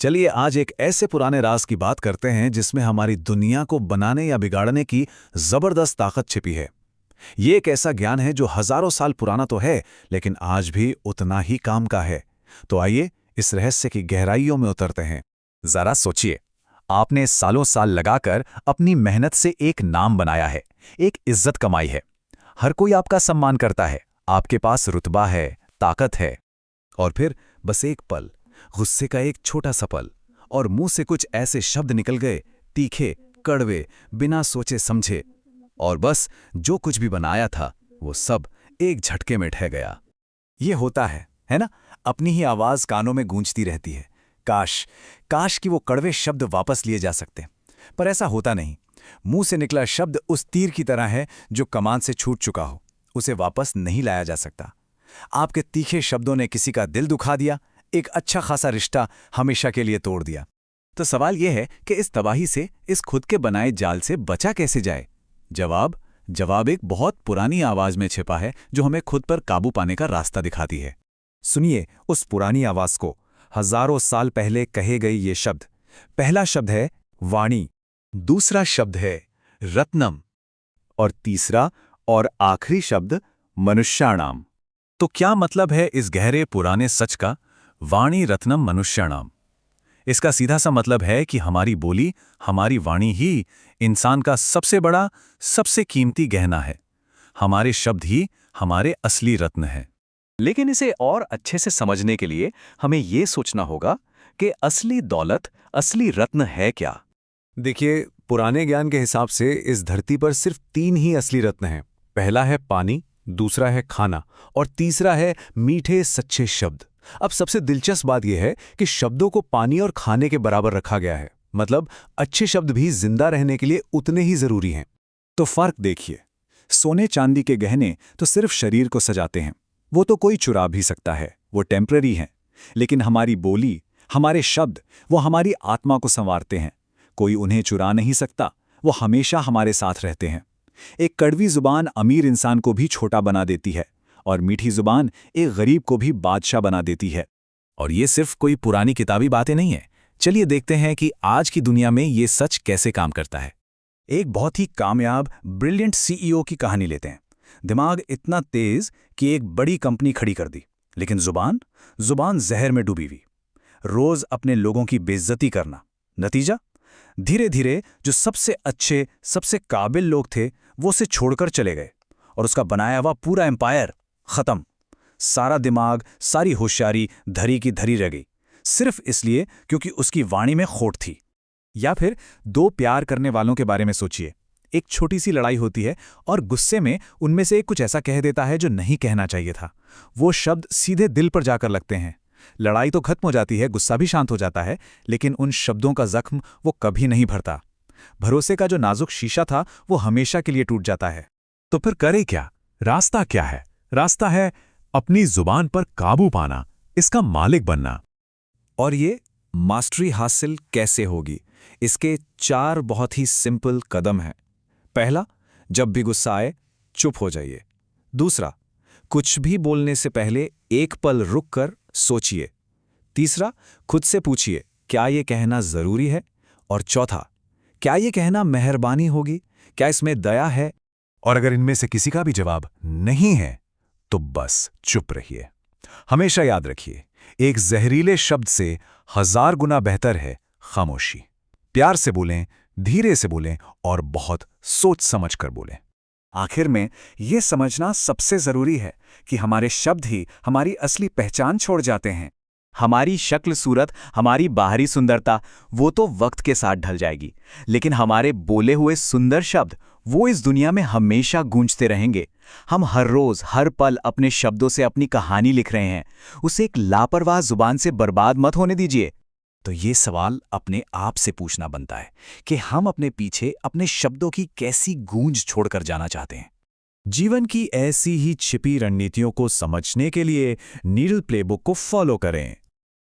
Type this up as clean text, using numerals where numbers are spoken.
चलिए आज एक ऐसे पुराने राज की बात करते हैं जिसमें हमारी दुनिया को बनाने या बिगाड़ने की जबरदस्त ताकत छिपी है। ये एक ऐसा ज्ञान है जो हजारों साल पुराना तो है, लेकिन आज भी उतना ही काम का है। तो आइए इस रहस्य की गहराइयों में उतरते हैं। जरा सोचिए, आपने सालों साल लगाकर अपनी मेहनत से एक नाम बनाया है, एक इज्जत कमाई है। हर कोई आपका सम्मान करता है, आपके पास रुतबा है, ताकत है। और फिर बस एक पल, गुस्से का एक छोटा सा पल, और मुंह से कुछ ऐसे शब्द निकल गए, तीखे, कड़वे, बिना सोचे समझे, और बस जो कुछ भी बनाया था वो सब एक झटके में ढह गया। ये होता है ना? अपनी ही आवाज कानों में गूंजती रहती है। काश काश कि वो कड़वे शब्द वापस लिए जा सकते, पर ऐसा होता नहीं। मुंह से निकला शब्द उस तीर की तरह है जो कमान से छूट चुका हो, उसे वापस नहीं लाया जा सकता। आपके तीखे शब्दों ने किसी का दिल दुखा दिया, एक अच्छा खासा रिश्ता हमेशा के लिए तोड़ दिया। तो सवाल यह है कि इस तबाही से, इस खुद के बनाए जाल से बचा कैसे जाए? जवाब एक बहुत पुरानी आवाज में छिपा है जो हमें खुद पर काबू पाने का रास्ता दिखाती है। सुनिए उस पुरानी आवाज को, हजारों साल पहले कहे गए ये शब्द। पहला शब्द है वाणी, दूसरा शब्द है रत्नम, और तीसरा और आखिरी शब्द मनुष्याणाम। तो क्या मतलब है इस गहरे पुराने सच का, वाणी रत्नम मनुष्याणाम? इसका सीधा सा मतलब है कि हमारी बोली, हमारी वाणी ही इंसान का सबसे बड़ा, सबसे कीमती गहना है। हमारे शब्द ही हमारे असली रत्न हैं। लेकिन इसे और अच्छे से समझने के लिए हमें ये सोचना होगा कि असली दौलत, असली रत्न है क्या? देखिए, पुराने ज्ञान के हिसाब से इस धरती पर सिर्फ 3 ही असली रत्न हैं। पहला है पानी, दूसरा है खाना, और तीसरा है मीठे सच्चे शब्द। अब सबसे दिलचस्प बात यह है कि शब्दों को पानी और खाने के बराबर रखा गया है। मतलब अच्छे शब्द भी जिंदा रहने के लिए उतने ही जरूरी हैं। तो फर्क देखिए, सोने चांदी के गहने तो सिर्फ शरीर को सजाते हैं, वो तो कोई चुरा भी सकता है, वो टेम्पररी हैं। लेकिन हमारी बोली, हमारे शब्द, वो हमारी आत्मा को संवारते हैं। कोई उन्हें चुरा नहीं सकता, वो हमेशा हमारे साथ रहते हैं। एक कड़वी जुबान अमीर इंसान को भी छोटा बना देती है, और मीठी जुबान एक गरीब को भी बादशाह बना देती है। और ये सिर्फ कोई पुरानी किताबी बातें नहीं है। चलिए देखते हैं कि आज की दुनिया में ये सच कैसे काम करता है। एक बहुत ही कामयाब, ब्रिलियंट सीईओ की कहानी लेते हैं। दिमाग इतना तेज कि एक बड़ी कंपनी खड़ी कर दी, लेकिन जुबान जहर में डूबी हुई। रोज अपने लोगों की बेइज्जती करना। नतीजा, धीरे धीरे जो सबसे अच्छे, सबसे काबिल लोग थे वो उसे छोड़कर चले गए, और उसका बनाया हुआ पूरा एम्पायर खत्म। सारा दिमाग, सारी होशियारी धरी की धरी रह गई, सिर्फ इसलिए क्योंकि उसकी वाणी में खोट थी। या फिर 2 प्यार करने वालों के बारे में सोचिए। एक छोटी सी लड़ाई होती है और गुस्से में उनमें से एक कुछ ऐसा कह देता है जो नहीं कहना चाहिए था। वो शब्द सीधे दिल पर जाकर लगते हैं। लड़ाई तो खत्म हो जाती है, गुस्सा भी शांत हो जाता है, लेकिन उन शब्दों का जख्म वो कभी नहीं भरता। भरोसे का जो नाजुक शीशा था वो हमेशा के लिए टूट जाता है। तो फिर करे क्या? रास्ता क्या है? रास्ता है अपनी जुबान पर काबू पाना, इसका मालिक बनना। और ये मास्टरी हासिल कैसे होगी? इसके 4 बहुत ही सिंपल कदम हैं। पहला, जब भी गुस्सा आए चुप हो जाइए। दूसरा, कुछ भी बोलने से पहले एक पल रुक कर सोचिए। तीसरा, खुद से पूछिए क्या ये कहना जरूरी है? और चौथा, क्या ये कहना मेहरबानी होगी? क्या इसमें दया है? और अगर इनमें से किसी का भी जवाब नहीं है तो बस चुप रहिए। हमेशा याद रखिए, एक जहरीले शब्द से 1000 गुना बेहतर है खामोशी। प्यार से बोलें, धीरे से बोलें, और बहुत सोच समझ कर बोलें। आखिर में यह समझना सबसे जरूरी है कि हमारे शब्द ही हमारी असली पहचान छोड़ जाते हैं। हमारी शक्ल सूरत, हमारी बाहरी सुंदरता, वो तो वक्त के साथ ढल जाएगी, लेकिन हमारे बोले हुए सुंदर शब्द वो इस दुनिया में हमेशा गूंजते रहेंगे। हम हर रोज, हर पल अपने शब्दों से अपनी कहानी लिख रहे हैं। उसे एक लापरवाह जुबान से बर्बाद मत होने दीजिए। तो ये सवाल अपने आप से पूछना बनता है कि हम अपने पीछे अपने शब्दों की कैसी गूंज छोड़कर जाना चाहते हैं। जीवन की ऐसी ही छिपी रणनीतियों को समझने के लिए नीडल प्लेबुक को फॉलो करें।